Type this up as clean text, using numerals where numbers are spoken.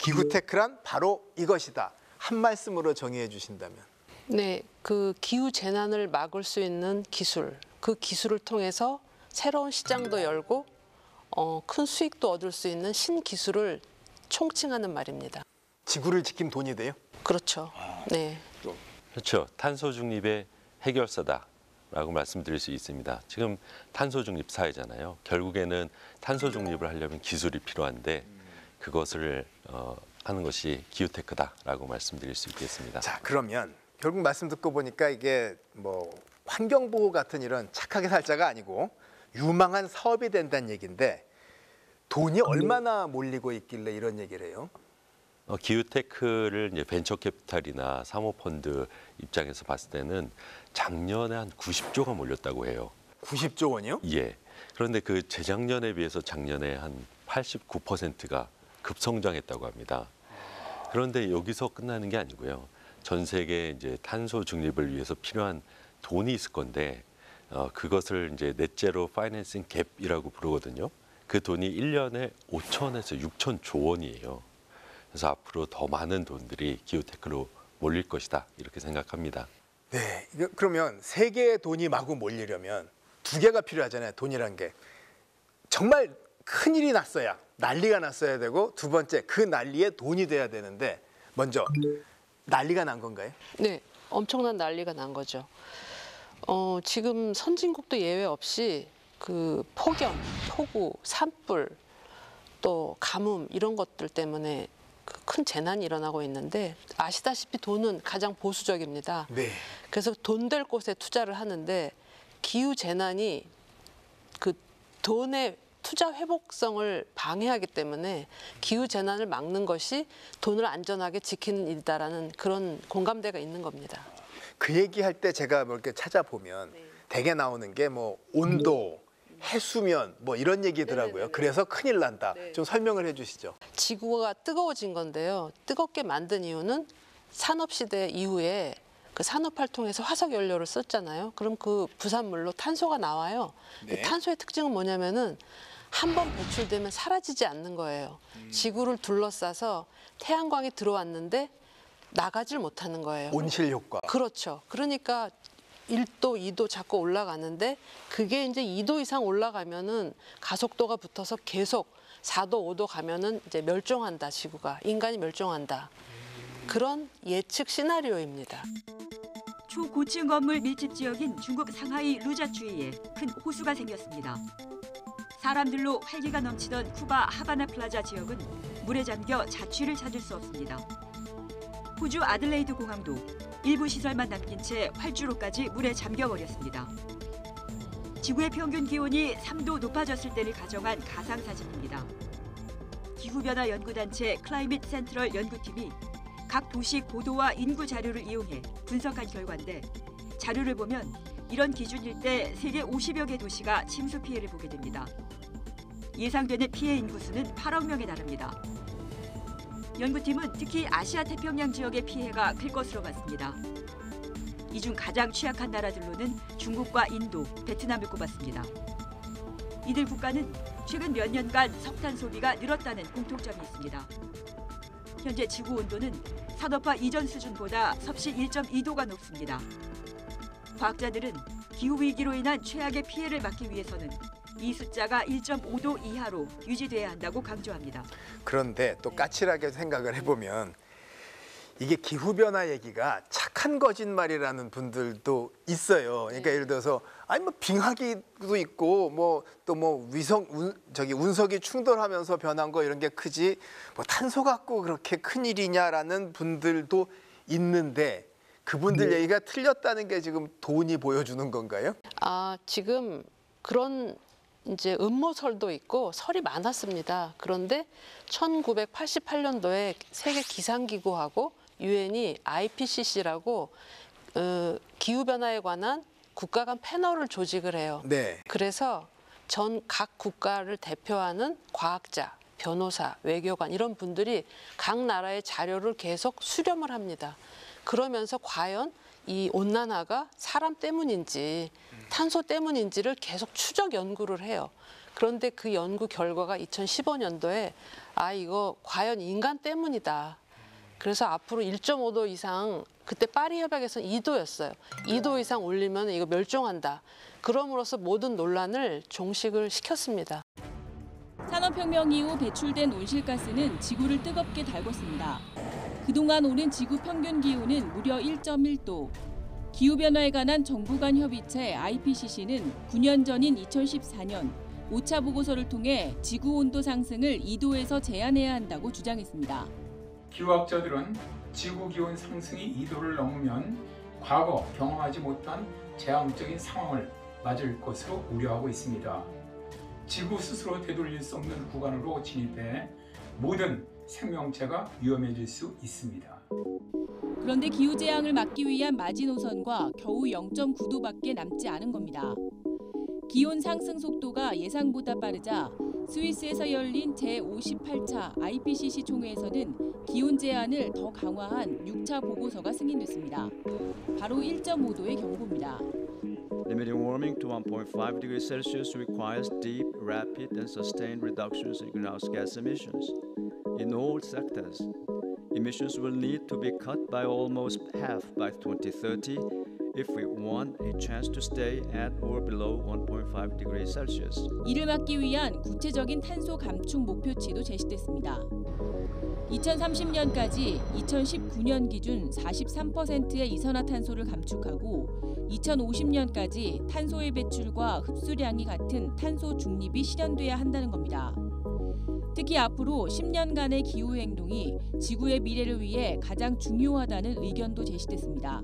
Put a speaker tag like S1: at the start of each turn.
S1: 기후테크란 바로 이것이다. 한 말씀으로 정의해 주신다면.
S2: 네, 그 기후 재난을 막을 수 있는 기술, 그 기술을 통해서 새로운 시장도 열고 큰 수익도 얻을 수 있는 신기술을 총칭하는 말입니다.
S1: 지구를 지킴 돈이 돼요?
S2: 그렇죠. 네.
S3: 그렇죠. 탄소 중립의 해결사다라고 말씀드릴 수 있습니다. 지금 탄소 중립 사회잖아요. 결국에는 탄소 중립을 하려면 기술이 필요한데 그것을 하는 것이 기후테크다라고 말씀드릴 수 있겠습니다.
S1: 자, 그러면 결국 말씀 듣고 보니까 이게 뭐 환경보호 같은 이런 착하게 살자가 아니고 유망한 사업이 된다는 얘기인데 돈이 얼마나 몰리고 있길래 이런 얘기를 해요?
S3: 기후테크를 이제 벤처캐피탈이나 사모펀드 입장에서 봤을 때는 작년에 한 90조가 몰렸다고 해요.
S1: 90조 원이요?
S3: 예. 그런데 그 재작년에 비해서 작년에 한 89%가 급성장했다고 합니다. 그런데 여기서 끝나는 게 아니고요. 전 세계 이제 탄소 중립을 위해서 필요한 돈이 있을 건데 그것을 이제 넷제로 파이낸싱 갭이라고 부르거든요. 그 돈이 1년에 5천에서 6천조 원이에요. 그래서 앞으로 더 많은 돈들이 기후테크로 몰릴 것이다 이렇게 생각합니다.
S1: 네, 그러면 세 개의 돈이 마구 몰리려면 두 개가 필요하잖아요. 돈이란 게 정말 큰 일이 났어야 난리가 났어야 되고 두 번째 그 난리에 돈이 돼야 되는데 먼저 난리가 난 건가요?
S2: 네, 엄청난 난리가 난 거죠. 지금 선진국도 예외 없이 그 폭염, 폭우, 산불, 또 가뭄 이런 것들 때문에 큰 재난이 일어나고 있는데 아시다시피 돈은 가장 보수적입니다.
S1: 네.
S2: 그래서 돈 될 곳에 투자를 하는데 기후 재난이 그 돈의 투자 회복성을 방해하기 때문에 기후 재난을 막는 것이 돈을 안전하게 지키는 일이다라는 그런 공감대가 있는 겁니다.
S1: 그 얘기할 때 제가 뭐 이렇게 찾아보면 대개 나오는 게 뭐 온도, 해수면 뭐 이런 얘기더라고요.
S2: 네네네네.
S1: 그래서 큰일 난다.
S2: 네.
S1: 좀 설명을 해주시죠.
S2: 지구가 뜨거워진 건데요. 뜨겁게 만든 이유는 산업시대 이후에 그 산업화를 통해서 화석 연료를 썼잖아요. 그럼 그 부산물로 탄소가 나와요.
S1: 네.
S2: 탄소의 특징은 뭐냐면은 한 번 배출되면 사라지지 않는 거예요. 지구를 둘러싸서 태양광이 들어왔는데 나가질 못하는 거예요.
S1: 온실 효과.
S2: 그렇죠. 그러니까 1도, 2도 자꾸 올라가는데 그게 이제 2도 이상 올라가면은 가속도가 붙어서 계속 4도, 5도 가면은 이제 멸종한다, 지구가. 인간이 멸종한다. 그런 예측 시나리오입니다.
S4: 초고층 건물 밀집 지역인 중국 상하이 루자주이에 큰 호수가 생겼습니다. 사람들로 활기가 넘치던 쿠바 하바나 플라자 지역은 물에 잠겨 자취를 찾을 수 없습니다. 호주 아들레이드 공항도 일부 시설만 남긴 채 활주로까지 물에 잠겨버렸습니다. 지구의 평균 기온이 3도 높아졌을 때를 가정한 가상사진입니다. 기후변화 연구단체 클라이밋 센트럴 연구팀이 각 도시 고도와 인구 자료를 이용해 분석한 결과인데 자료를 보면 이런 기준일 때 세계 50여 개 도시가 침수 피해를 보게 됩니다. 예상되는 피해 인구수는 8억 명에 달합니다. 연구팀은 특히 아시아 태평양 지역의 피해가 클 것으로 봤습니다. 이 중 가장 취약한 나라들로는 중국과 인도, 베트남을 꼽았습니다. 이들 국가는 최근 몇 년간 석탄 소비가 늘었다는 공통점이 있습니다. 현재 지구 온도는 산업화 이전 수준보다 섭씨 1.2도가 높습니다. 과학자들은 기후위기로 인한 최악의 피해를 막기 위해서는 이 숫자가 1.5도 이하로 유지돼야 한다고 강조합니다.
S1: 그런데 또 까칠하게 생각을 해보면 이게 기후변화 얘기가 착한 거짓말이라는 분들도 있어요. 그러니까 예를 들어서 아니 뭐 빙하기도 있고 뭐 또 뭐 운석이 충돌하면서 변한 거 이런 게 크지 뭐 탄소 갖고 그렇게 큰 일이냐라는 분들도 있는데 그분들 얘기가 틀렸다는 게 지금 돈이 보여주는 건가요?
S2: 지금 그런 이제 음모설도 있고 설이 많았습니다. 그런데 1988년도에 세계 기상기구하고 유엔이 IPCC라고 기후변화에 관한 국가 간 패널을 조직을 해요.
S1: 네.
S2: 그래서 전 각 국가를 대표하는 과학자, 변호사, 외교관 이런 분들이 각 나라의 자료를 계속 수렴을 합니다. 그러면서 과연 이 온난화가 사람 때문인지 탄소 때문인지를 계속 추적 연구를 해요. 그런데 그 연구 결과가 2015년도에 이거 과연 인간 때문이다. 그래서 앞으로 1.5도 이상, 그때 파리 협약에서는 2도였어요. 2도 이상 올리면 이거 멸종한다. 그럼으로써 모든 논란을 종식을 시켰습니다.
S5: 산업혁명 이후 배출된 온실가스는 지구를 뜨겁게 달궜습니다. 그동안 오른 지구 평균 기온은 무려 1.1도. 기후변화에 관한 정부 간 협의체 IPCC는 9년 전인 2014년 5차 보고서를 통해 지구 온도 상승을 2도에서 제한해야 한다고 주장했습니다.
S6: 기후학자들은 지구 기온 상승이 2도를 넘으면 과거 경험하지 못한 재앙적인 상황을 맞을 것으로 우려하고 있습니다. 지구 스스로 되돌릴 수 없는 구간으로 진입해 모든 생명체가 위험해질 수 있습니다.
S5: 그런데 기후재앙을 막기 위한 마지노선과 겨우 0.9도밖에 남지 않은 겁니다. 기온 상승 속도가 예상보다 빠르자 스위스에서 열린 제58차 IPCC 총회에서는 기온 제한을 더 강화한 6차 보고서가 승인됐습니다. 바로 1.5도의 경고입니다.
S7: Limiting warming to 1.5 degrees Celsius requires deep, rapid, and sustained reductions in greenhouse gas emissions. In all sectors, emissions will need to be cut by almost half by 2030 if we want a chance to stay at or below 1.5 degrees Celsius.
S5: 이를 막기 위한 구체적인 탄소 감축 목표치도 제시됐습니다. 2030년까지 2019년 기준 43%의 이산화탄소를 감축하고 2050년까지 탄소의 배출과 흡수량이 같은 탄소 중립이 실현돼야 한다는 겁니다. 특히 앞으로 10년간의 기후 행동이 지구의 미래를 위해 가장 중요하다는 의견도 제시됐습니다.